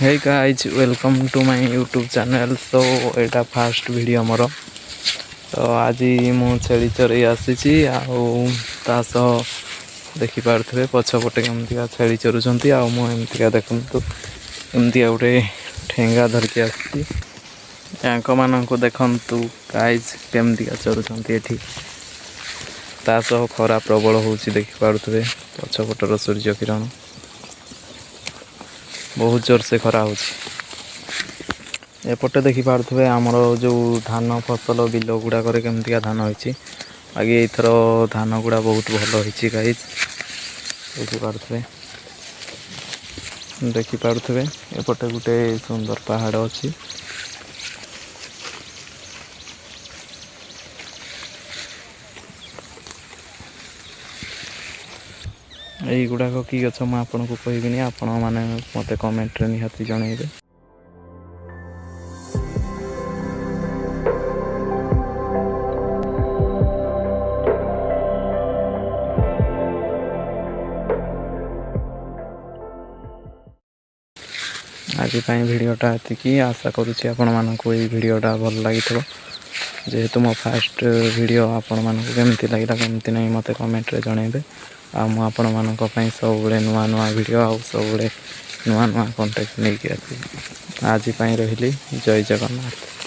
Hey guys welcome to my YouTube channel. तो एटा fast video मोर। तो आज मु छेली चरई आसी देखिपे पछपटे कमिका छेली चरुँच आमतिका देखु एमती गोटे ठेंगा धरिकी आसी मानक देखु गाइज केमतिका चरुँच एठी तासह खरा प्रबल हो देखिपे पछपटर सूर्य किरण बहुत जोर से खरा हो एपटे देखिपे आमर जो धान फसल बिल गुड़ाक केमतिका धान होती आगे एथर धान गुड़ा बहुत भल होती गाइज देखिपे एपटे गोटे सुंदर पहाड़ अच्छी यही गुड़ाक कि गछ मुझे आपन को कहबिनी आपण मैंने मत कमेंट निहाती जनइबे। आज भिडियोटा एति आशा करुँची आपण मानक भिडियोटा भल लगी जेहेतु मो फास्ट वीडियो आपण मानक केमती लगे केमती नहीं मत कमेंट रे जनइबे। आपण मानक सब नुआ नुआ वीडियो आउ सब नुआ नुआ कंटेंट नहीं आज रही जय जगन्नाथ।